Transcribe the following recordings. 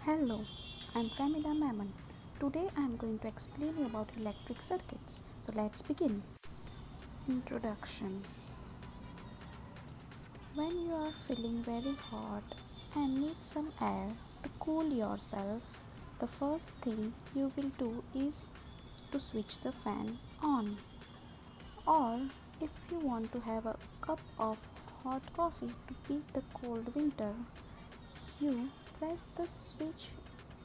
Hello, I'm Femida Memon. Today I'm going to explain you about electric circuits. So let's begin. Introduction. When you are feeling very hot and need some air to cool yourself, the first thing you will do is to switch the fan on. Or if you want to have a cup of hot coffee to beat the cold winter, you press the switch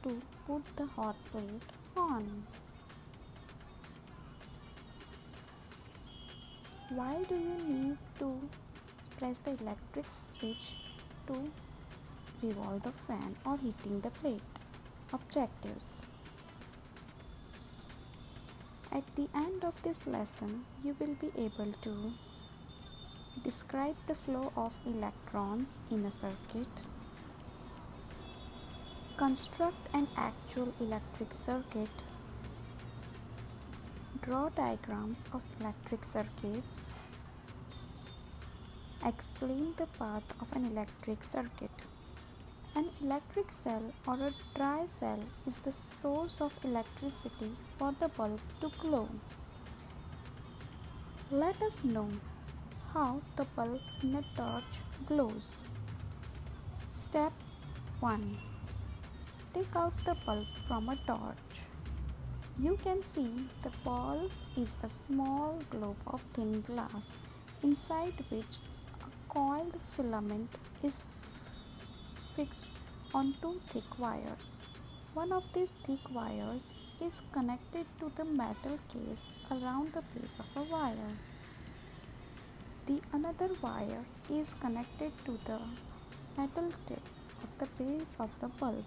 to put the hot plate on. Why do you need to press the electric switch to revolve the fan or heating the plate? Objectives. At the end of this lesson, you will be able to describe the flow of electrons in a circuit, construct an actual electric circuit, draw diagrams of electric circuits, explain the path of an electric circuit. An electric cell or a dry cell is the source of electricity for the bulb to glow. Let us know how the bulb in a torch glows. Step 1. Take out the bulb from a torch. You can see the bulb is a small globe of thin glass, inside which a coiled filament is fixed on two thick wires. One of these thick wires is connected to the metal case around the base of a wire. The another wire is connected to the metal tip of the base of the bulb.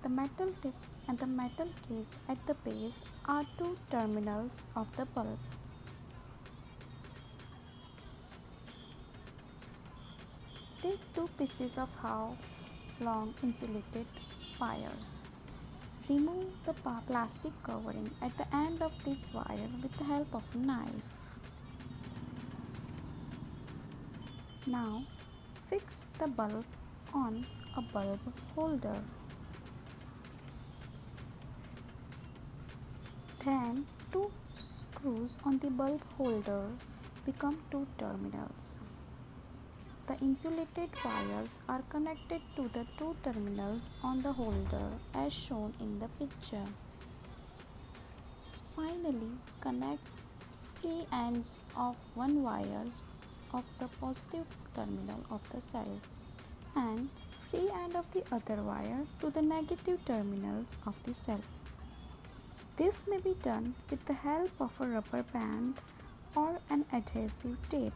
The metal tip and the metal case at the base are two terminals of the bulb. Take two pieces of half long insulated wires. Remove the plastic covering at the end of this wire with the help of a knife. Now fix the bulb on a bulb holder. Then two screws on the bulb holder become two terminals. The insulated wires are connected to the two terminals on the holder as shown in the picture. Finally, connect free ends of one wires of the positive terminal of the cell and free end of the other wire to the negative terminals of the cell. This may be done with the help of a rubber band or an adhesive tape.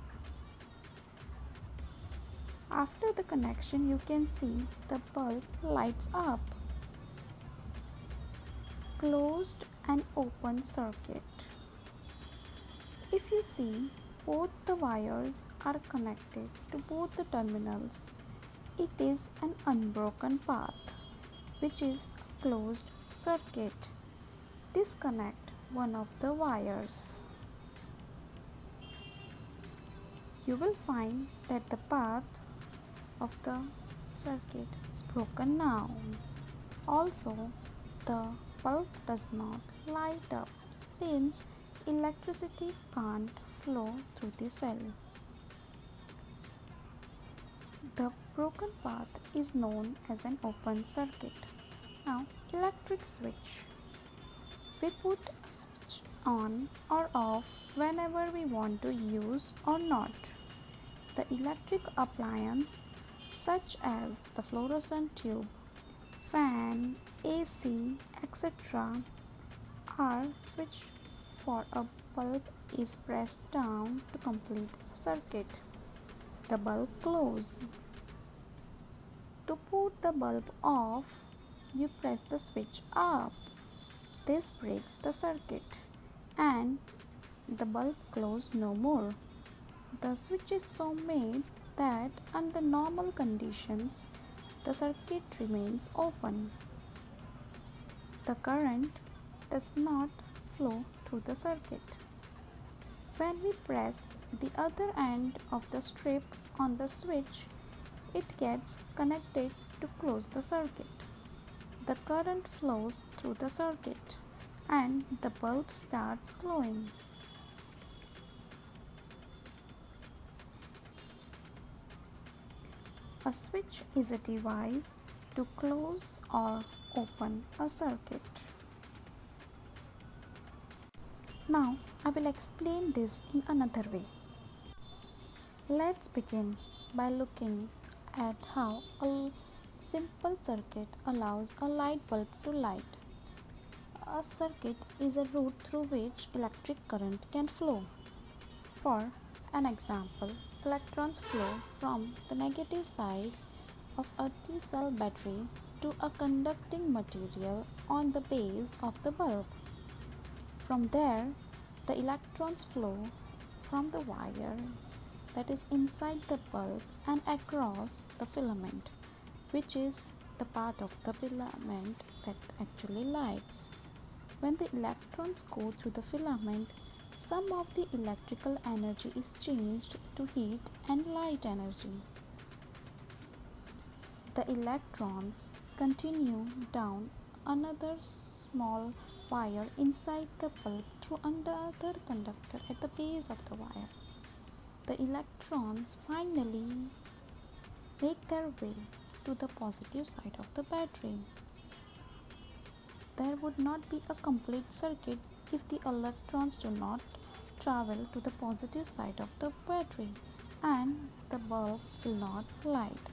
After the connection, you can see the bulb lights up. Closed and open circuit. If you see both the wires are connected to both the terminals, it is an unbroken path, which is a closed circuit. Disconnect one of the wires. You will find that the path of the circuit is broken now. Also, the bulb does not light up since electricity can't flow through the cell. The broken path is known as an open circuit. Now, electric switch. We put a switch on or off whenever we want to use or not. The electric appliance such as the fluorescent tube, fan, AC, etc. are switched for a bulb is pressed down to complete a circuit. The bulb glows. To put the bulb off, you press the switch up. This breaks the circuit and the bulb glows no more. The switch is so made that under normal conditions, the circuit remains open. The current does not flow through the circuit. When we press the other end of the strip on the switch, it gets connected to close the circuit. The current flows through the circuit and the bulb starts glowing. A switch is a device to close or open a circuit. Now I will explain this in another way. Let's begin by looking at how a simple circuit allows a light bulb to light. A circuit is a route through which electric current can flow. For an example, electrons flow from the negative side of a T-cell battery to a conducting material on the base of the bulb. From there, the electrons flow from the wire that is inside the bulb and across the filament, which is the part of the filament that actually lights. When the electrons go through the filament, some of the electrical energy is changed to heat and light energy. The electrons continue down another small wire inside the bulb through another conductor at the base of the wire. The electrons finally make their way to the positive side of the battery. There would not be a complete circuit if the electrons do not travel to the positive side of the battery, and the bulb will not light.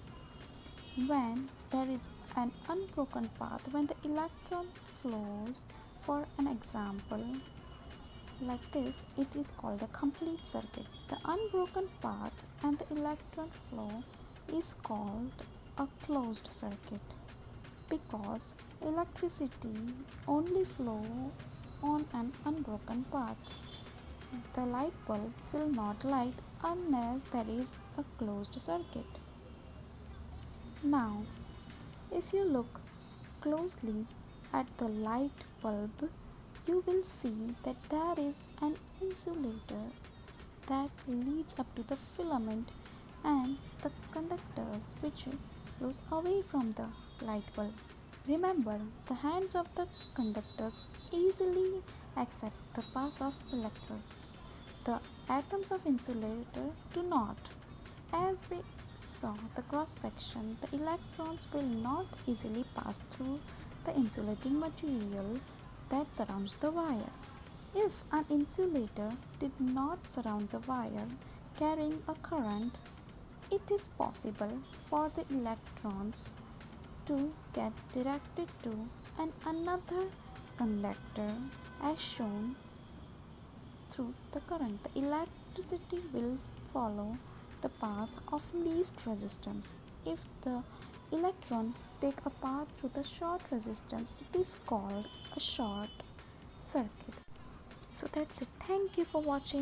When there is an unbroken path, when the electron flows, for an example like this, it is called a complete circuit. The unbroken path and the electron flow is called a closed circuit, because electricity only flows on an unbroken path. The light bulb will not light unless there is a closed circuit. Now, if you look closely at the light bulb, you will see that there is an insulator that leads up to the filament and the conductors which flows away from the light bulb. Remember, the hands of the conductors easily accept the pass of electrons. The atoms of insulator do not. As we saw the cross section, the electrons will not easily pass through the insulating material that surrounds the wire. If an insulator did not surround the wire carrying a current, it is possible for the electrons to get directed to another conductor as shown through the current. The electricity will follow the path of least resistance. If the electron take a path through the short resistance, it is called a short circuit. So that's it. Thank you for watching.